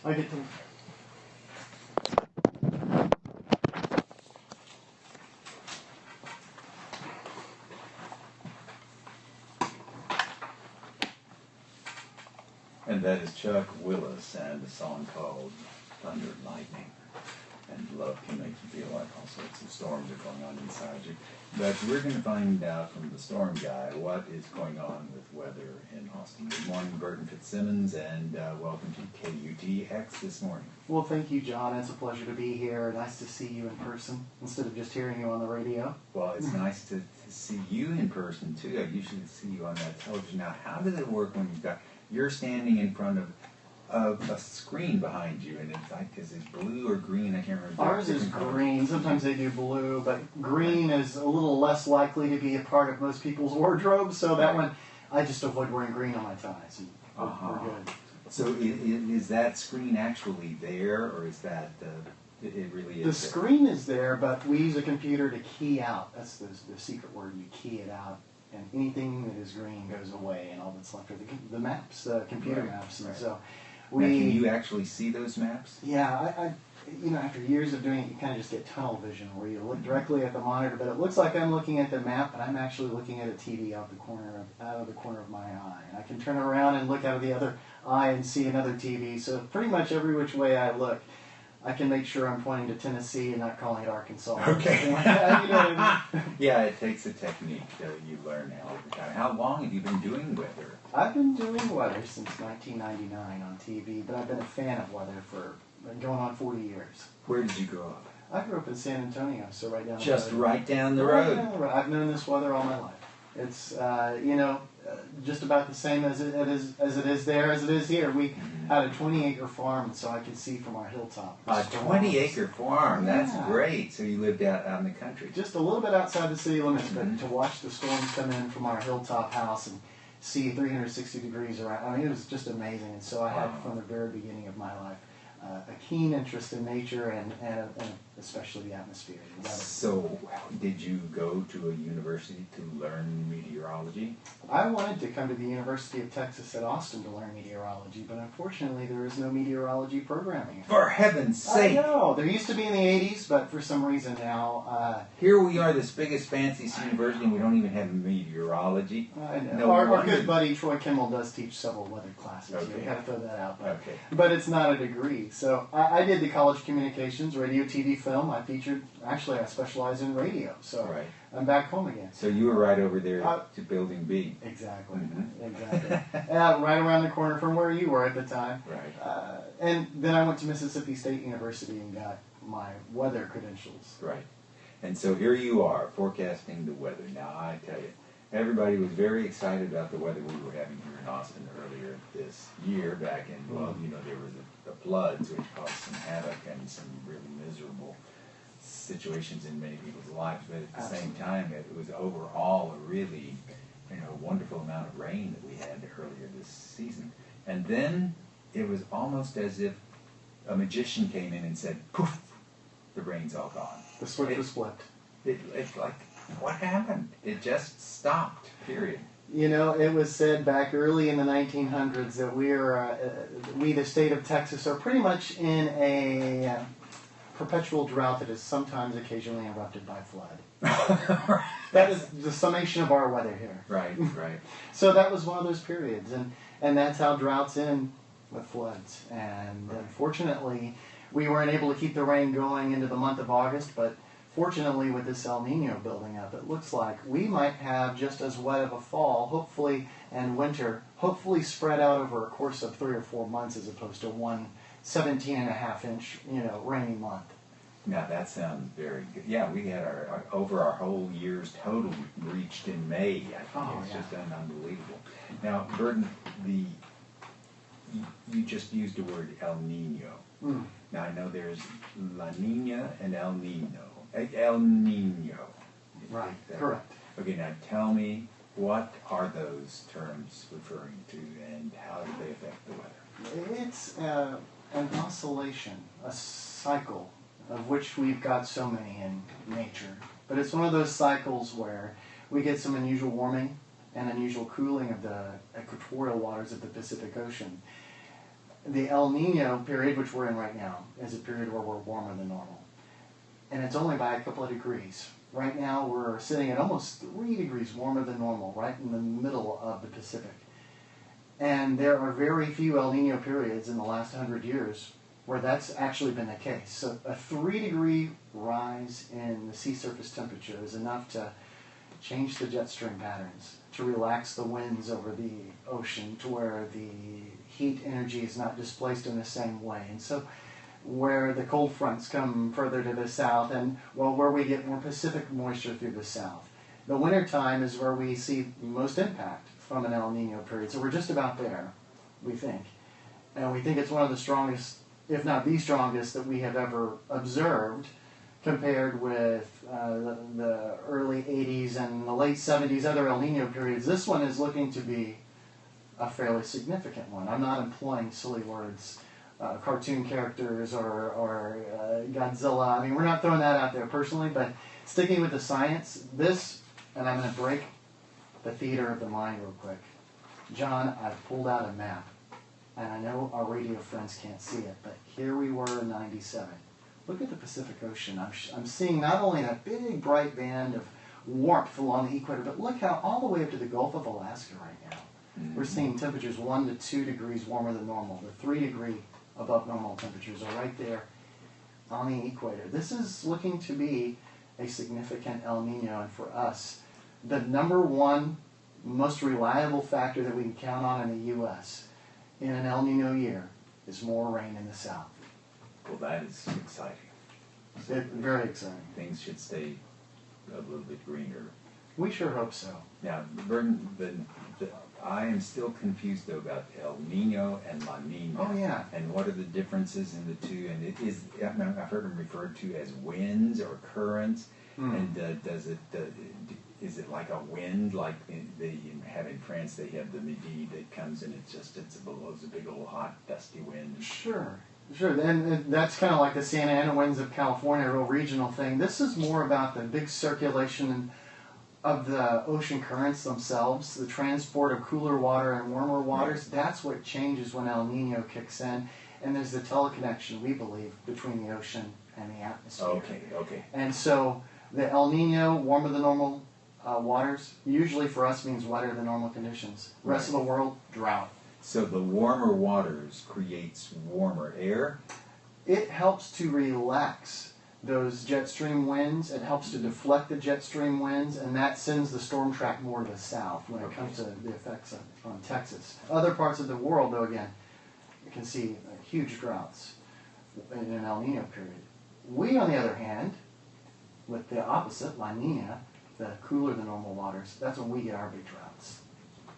I get to... And that is Chuck Willis and a song called Thunder and Lightning. And love can make you feel like all sorts of storms are going on inside you. But we're going to find out from the storm guy what is going on with weather in Austin. Good morning, Burton Fitzsimmons, and welcome to KUTX this morning. Well, thank you, John. It's a pleasure to be here. Nice to see you in person instead of just hearing you on the radio. Well, it's nice to see you in person, too. I usually see you on that television. Now, how does it work when you're standing in front of a screen behind you, and it's like, is it blue or green? I can't remember. Ours is green. Sometimes they do blue, but green is a little less likely to be a part of most people's wardrobe, so that one, I just avoid wearing green on my ties, and we're good. So is that screen actually there, or is that, it really is? The screen is there, but we use a computer to key out. That's the secret word. You key it out, and anything that is green goes away, and all that's left are the maps, the computer maps, and so... Now, can you actually see those maps? Yeah, after years of doing it, you kind of just get tunnel vision where you look directly at the monitor, but it looks like I'm looking at the map, but I'm actually looking at a TV out of the corner of my eye. And I can turn around and look out of the other eye and see another TV. So pretty much every which way I look, I can make sure I'm pointing to Tennessee and not calling it Arkansas. Okay. You know what I mean? Yeah, it takes a technique that you learn all the time. How long have you been doing weather? I've been doing weather since 1999 on TV, but I've been a fan of weather for going on 40 years. Where did you grow up? I grew up in San Antonio, so right down the road. Just right down the road. Right down the road. I've known this weather all my life. It's just about the same as it is there as it is here. We had a 20-acre farm, so I could see from our hilltop. A 20-acre farm. That's great. So you lived out in the country. Just a little bit outside the city limits, but to watch the storms come in from our hilltop house and see 360 degrees around. I mean, it was just amazing. And so I had, from the very beginning of my life, a keen interest in nature and especially the atmosphere. So, did you go to a university to learn meteorology? I wanted to come to the University of Texas at Austin to learn meteorology, but unfortunately there is no meteorology programming. For heaven's sake! I know. There used to be in the 80s, but for some reason now... Here we are, this biggest, fanciest university, and we don't even have meteorology. I know. Our good buddy Troy Kimmel does teach several weather classes. Okay. You got to throw that out. But it's not a degree. So I did the college communications, radio, TV, film. I specialize in radio. So I'm back home again. So you were right over there to Building B. Exactly. Exactly. Right around the corner from where you were at the time. Right. And then I went to Mississippi State University and got my weather credentials. Right. And so here you are, forecasting the weather. Now, I tell you, everybody was very excited about the weather we were having here in Austin earlier this year. Back in, there was the floods, which caused some havoc and some really miserable situations in many people's lives. But at the same time, it was overall a really, wonderful amount of rain that we had earlier this season. And then it was almost as if a magician came in and said, poof, the rain's all gone. The switch was flipped. It's like, what happened? It just stopped, period. It was said back early in the 1900s that we, the state of Texas, are pretty much in a perpetual drought that is sometimes occasionally interrupted by flood. That is the summation of our weather here. Right. So that was one of those periods, and that's how droughts end with floods. And unfortunately, we weren't able to keep the rain going into the month of August, but fortunately with this El Nino building up, it looks like we might have just as wet of a fall, hopefully, and winter, hopefully spread out over a course of 3 or 4 months as opposed to one 17.5-inch, rainy month. Now that sounds very good. Yeah, we had over our whole year's total reached in May. I think it's just unbelievable. Now, Burton, you just used the word El Nino. Now I know there's La Nina and El Nino. El Nino. Right. Correct. Okay. Now tell me, what are those terms referring to, and how do they affect the weather? It's an oscillation, a cycle, of which we've got so many in nature. But it's one of those cycles where we get some unusual warming and unusual cooling of the equatorial waters of the Pacific Ocean. the El Nino period, which we're in right now, is a period where we're warmer than normal. And it's only by a couple of degrees. Right now we're sitting at almost 3 degrees warmer than normal, right in the middle of the Pacific. And there are very few El Nino periods in the last 100 years where that's actually been the case. So a 3-degree rise in the sea surface temperature is enough to change the jet stream patterns, to relax the winds over the ocean to where the heat energy is not displaced in the same way. And so where the cold fronts come further to the south and where we get more Pacific moisture through the south. The winter time is where we see most impact from an El Nino period. So we're just about there, we think. And we think it's one of the strongest, if not the strongest, that we have ever observed compared with the early 80s and the late 70s, other El Nino periods. This one is looking to be a fairly significant one. I'm not employing silly words, cartoon characters or Godzilla. I mean, we're not throwing that out there personally, but sticking with the science, and I'm going to break the theater of the mind real quick. John, I've pulled out a map, and I know our radio friends can't see it, but here we were in 97. Look at the Pacific Ocean. I'm seeing not only that big bright band of warmth along the equator, but look how all the way up to the Gulf of Alaska right now. Mm-hmm. We're seeing temperatures 1 to 2 degrees warmer than normal. The 3-degree above normal temperatures are right there on the equator. This is looking to be a significant El Nino, and for us, the number one most reliable factor that we can count on in the U.S. in an El Nino year is more rain in the south. Well, that is exciting. Very exciting. Things should stay a little bit greener. We sure hope so. Now, Burton, I am still confused though about El Nino and La Nina. Oh yeah. And what are the differences in the two? And I've heard them referred to as winds or currents. And is it like a wind, like they have in France? They have the midi that comes and it blows a big old hot dusty wind. Sure. And that's kind of like the Santa Ana winds of California, a real regional thing. This is more about the big circulation of the ocean currents themselves, the transport of cooler water and warmer waters. Right. That's what changes when El Nino kicks in. And there's the teleconnection, we believe, between the ocean and the atmosphere. Okay. And so the El Nino, warmer than normal waters, usually for us means wetter than normal conditions. Rest of the world, drought. So the warmer waters creates warmer air? It helps to relax those jet stream winds. It helps to deflect the jet stream winds, and that sends the storm track more to the south when it comes to the effects on Texas. Other parts of the world, though, again, you can see huge droughts in an El Nino period. We, on the other hand, with the opposite, La Nina, the cooler than normal waters, that's when we get our big droughts.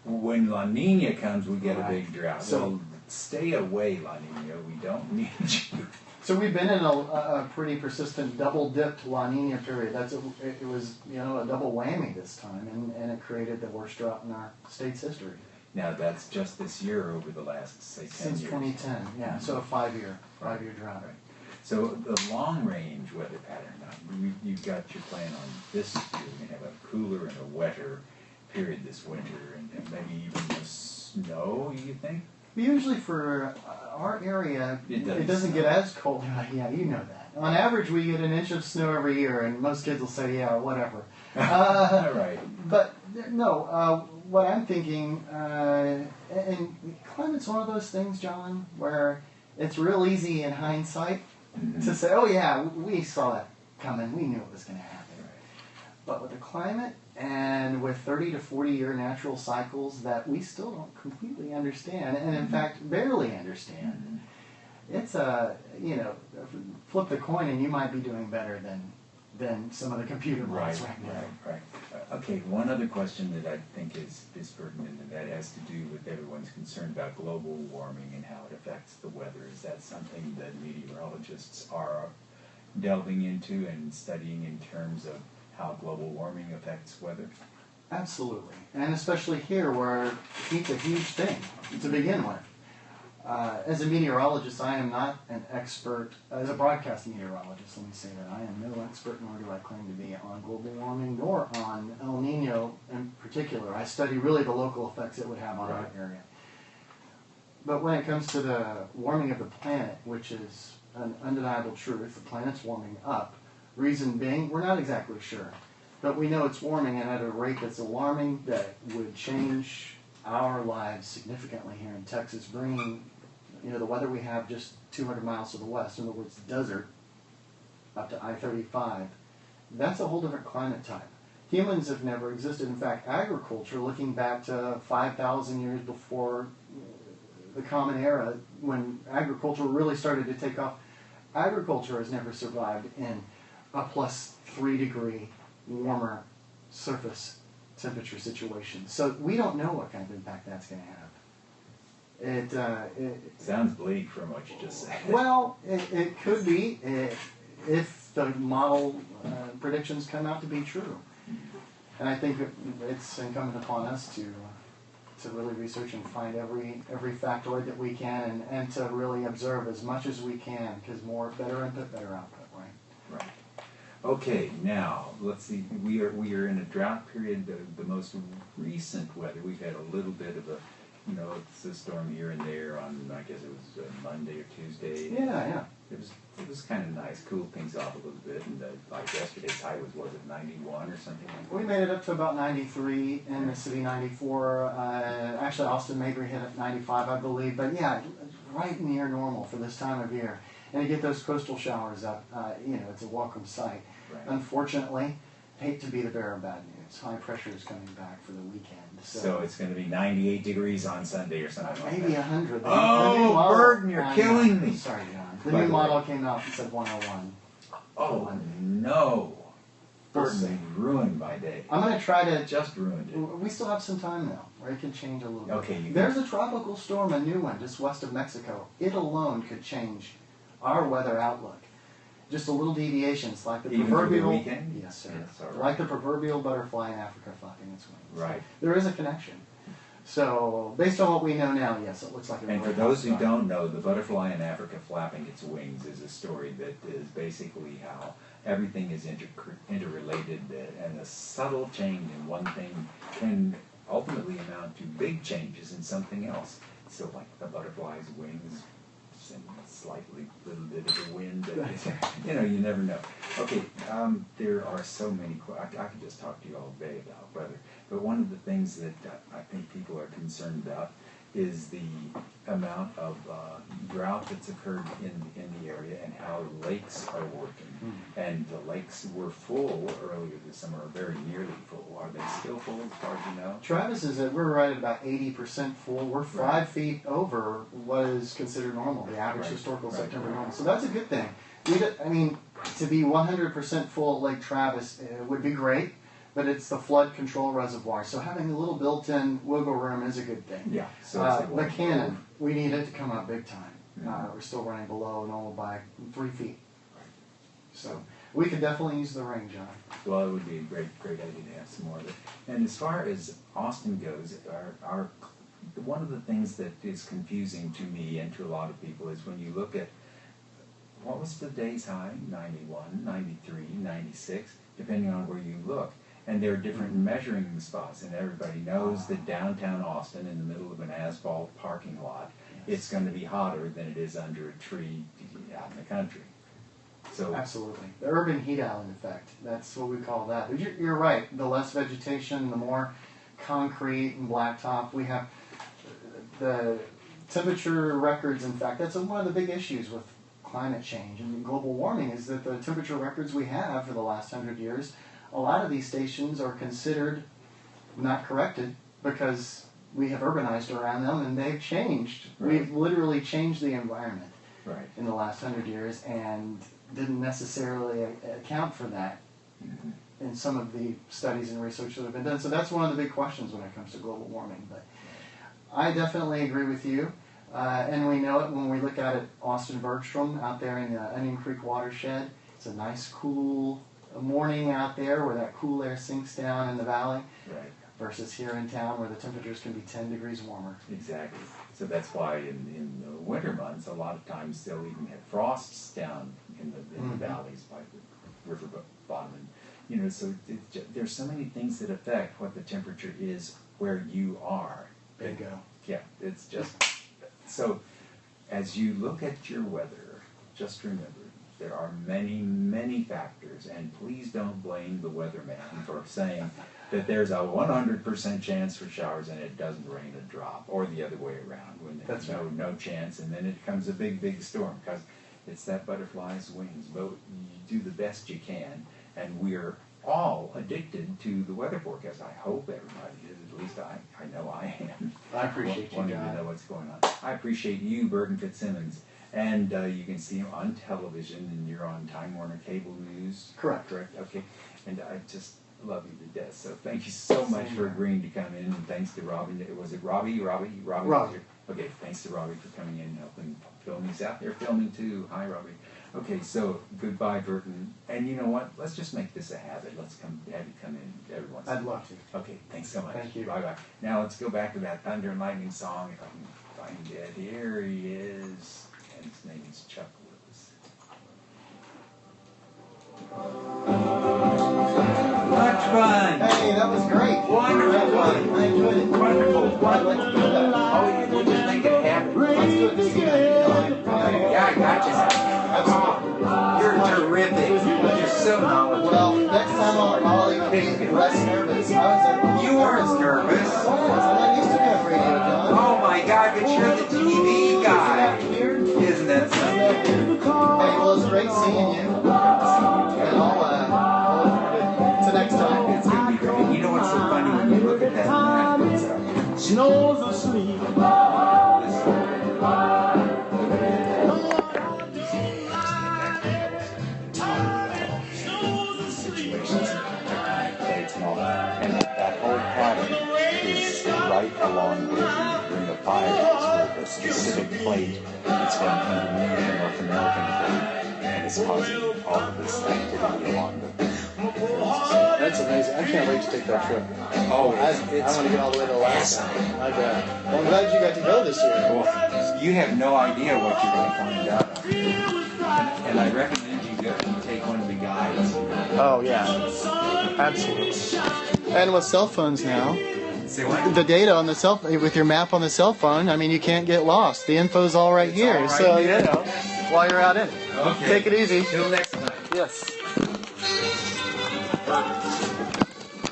When La Nina comes, we get a big drought. So well, stay away, La Nina. We don't need you. So we've been in a pretty persistent double-dipped La Nina period. It was a double whammy this time, and it created the worst drought in our state's history. Now that's just this year, over the last, say, 10 Since years. 2010, yeah. So a five-year drought. Right. So the long-range weather pattern. Now, you've got your plan on this year. We're going to have a cooler and a wetter period this winter, and maybe even the snow, you think? Usually for our area, it doesn't get as cold. Yeah, you know that. On average, we get an inch of snow every year, and most kids will say, yeah, whatever. Right. But no, what I'm thinking, and climate's one of those things, John, where it's real easy in hindsight to say, oh yeah, we saw that coming. We knew it was going to happen. But with the climate and with 30 to 40-year natural cycles that we still don't completely understand, and in fact barely understand, it's flip the coin and you might be doing better than some of the computer models right now. Right. Okay, one other question that I think is pertinent, and that has to do with everyone's concern about global warming and how it affects the weather. Is that something that meteorologists are delving into and studying in terms of how global warming affects weather? Absolutely, and especially here where heat's a huge thing to begin with. As a meteorologist, I am not an expert. As a broadcast meteorologist, let me say that I am no expert, nor do I claim to be, on global warming, nor on El Nino in particular. I study really the local effects it would have on our area. But when it comes to the warming of the planet, which is an undeniable truth, the planet's warming up. Reason being, we're not exactly sure. But we know it's warming, and at a rate that's alarming that would change our lives significantly here in Texas, bringing the weather we have just 200 miles to the west, in other words, desert, up to I-35. That's a whole different climate type. Humans have never existed. In fact, agriculture, looking back to 5,000 years before the Common Era, when agriculture really started to take off, agriculture has never survived in a plus 3 degree warmer surface temperature situation. So we don't know what kind of impact that's going to have. It sounds bleak from what you just said. Well, it could be if the model predictions come out to be true. And I think it's incumbent upon us to really research and find every factoid that we can, and to really observe as much as we can, because better input, better output, right? Right. Okay, now let's see. We are in a drought period. The most recent weather, we've had a little bit of it's a storm here and there on, I guess it was Monday or Tuesday. Yeah. It was kind of nice, cooled things off a little bit, and like yesterday's high was it 91 or something like that? We made it up to about 93 in the city, 94. Actually, Austin Mabry hit at 95, I believe. But yeah, right near normal for this time of year. And to get those coastal showers up, it's a welcome sight. Right. Unfortunately, hate to be the bearer of bad news. High pressure is coming back for the weekend. So it's going to be 98 degrees on Sunday or something like that. Maybe 100. Oh, Burton, you're killing me. Sorry, John. The new model came out and said 101. Oh, no. Burton ruined my day. I'm going to try to... Just ruined it. We still have some time, though, where it can change a little bit. Okay. There's a tropical storm, a new one, just west of Mexico. It alone could change our weather outlook. Just a little deviations, like the proverbial... Even for the weekend? Yes, sir. Yes, all right. Like the proverbial butterfly in Africa flapping its wings. Right. So there is a connection. So, based on what we know now, yes, it looks like a... And for those who don't know, the butterfly in Africa flapping its wings is a story that is basically how everything is interrelated, and a subtle change in one thing can ultimately amount to big changes in something else. So like the butterfly's wings, and slightly little bit of the wind, you never know. Okay, there are so many, I could just talk to you all day about weather, but one of the things that I think people are concerned about is the amount of drought that's occurred in the area, and how lakes are working. And the lakes were full earlier this summer, or very nearly full. Are they still full, as far as you know? Travis is we're right at about 80% full. We're 5 feet over what is considered normal, the average historical September normal. So that's a good thing. To be 100% full at Lake Travis would be great, but it's the flood control reservoir. So having a little built-in wiggle room is a good thing. Yeah. So the cannon, we need it to come up big time. We're still running below normal by 3 feet. So we could definitely use the rain, John. Well, it would be a great idea to have some more of it. And as far as Austin goes, one of the things that is confusing to me and to a lot of people is when you look at, what was the day's high? 91, 93, 96, depending on where you look. And there are different measuring spots, and everybody knows that downtown Austin, in the middle of an asphalt parking lot, it's going to be hotter than it is under a tree out in the country. So absolutely. The urban heat island effect, that's what we call that. But you're right, the less vegetation, the more concrete and blacktop. We have the temperature records, in fact, that's one of the big issues with climate change and global warming, is that the temperature records we have for the last 100 years, a lot of these stations are considered not corrected because we have urbanized around them, and they've changed. Right. We've literally changed the environment in the last 100 years, and didn't necessarily account for that in some of the studies and research that have been done. So that's one of the big questions when it comes to global warming. But I definitely agree with you. And we know it when we look at it, Austin Bergstrom out there in the Onion Creek watershed. It's a nice, cool morning out there where that cool air sinks down in the valley. Right. Versus here in town where the temperatures can be 10 degrees warmer. Exactly. So that's why in the winter months, a lot of times they'll even have frosts down in the valleys by the river bottom. And, so there's so many things that affect what the temperature is where you are. Bingo. Yeah, it's just So, as you look at your weather, just remember, there are many, many factors, and please don't blame the weatherman for saying that there's a 100% chance for showers and it doesn't rain a drop, or the other way around, when there's no chance, and then it comes a big, big storm, because it's that butterfly's wings. But you do the best you can, and we're all addicted to the weather forecast. I hope everybody is. At least I know I am. I appreciate you, wanting John. to know what's going on. I appreciate you, Burton Fitzsimmons. And you can see him on television, and you're on Time Warner Cable News. Correct. Okay. And I just love you to death. So thank you so much for agreeing to come in, and thanks to Robbie. Was it Robbie? Robbie. Okay, thanks to Robbie for coming in and helping film. He's out there filming too. Hi, Robbie. Okay, so goodbye, Burton. And you know what? Let's just make this a habit. Let's have you come in every once in a while. I'd love to. Okay, thanks so much. Thank you. Bye-bye. Now let's go back to that Thunder and Lightning song. If I can find it. Here he is. And his name is Chuck Lewis. Much fun! Hey, that was great. Wonderful. I enjoyed it. Wonderful. I'd like to do that. Oh, we'll just make it happen. Let's do it this evening. Yeah, I got you. You're terrific. You're so knowledgeable. Well, next time I'll be less nervous. You weren't nervous. I used to be on radio, John. Oh my God, but you're the TV guy. Isn't that something? Hey, well, it's great seeing you. And I'll look forward to next time. It's going to be great. You know what's so funny when you look at that map? Snow's asleep. And that whole pattern is right along with the Ring of Fire, with a specific plate that's going underneath the North American plate, and it's causing all of this activity along the. That's amazing. I can't wait to take that trip. Oh, I want to get all the way to Alaska. I bet. Well, I'm glad you got to go this year. Well, you have no idea what you're going to find out. And I recommend you go and take one of the guides. Oh, yeah. Absolutely. And with cell phones now, Say what? the data on the cell with your map on the cell phone, I mean, you can't get lost. The info's all right here. all right So, here. you know, while you're out in it. Okay. Take it easy. Till next time. Yes.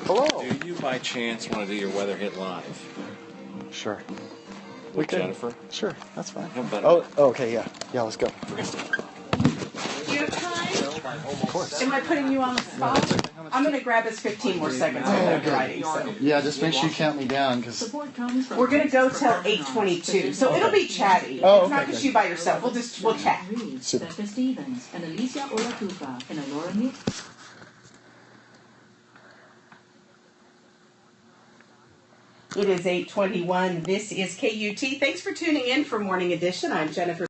Hello. Do you by chance want to do your weather hit live Sure. with could. Jennifer? Sure, that's fine. No better. Oh, okay, yeah. Yeah, let's go. Do you have time? Am I putting you on the spot? I'm going to grab us 15 more seconds while they're driving. So. Yeah, just make sure you count me down, because... We're going to go till 8:22, so it'll be chatty. Oh, It's not okay, just good. you by yourself. We'll chat. Super. Becca Stevens and Alicia Olatuka and Laura Meek. It is 8:21. This is KUT. Thanks for tuning in for Morning Edition. I'm Jennifer.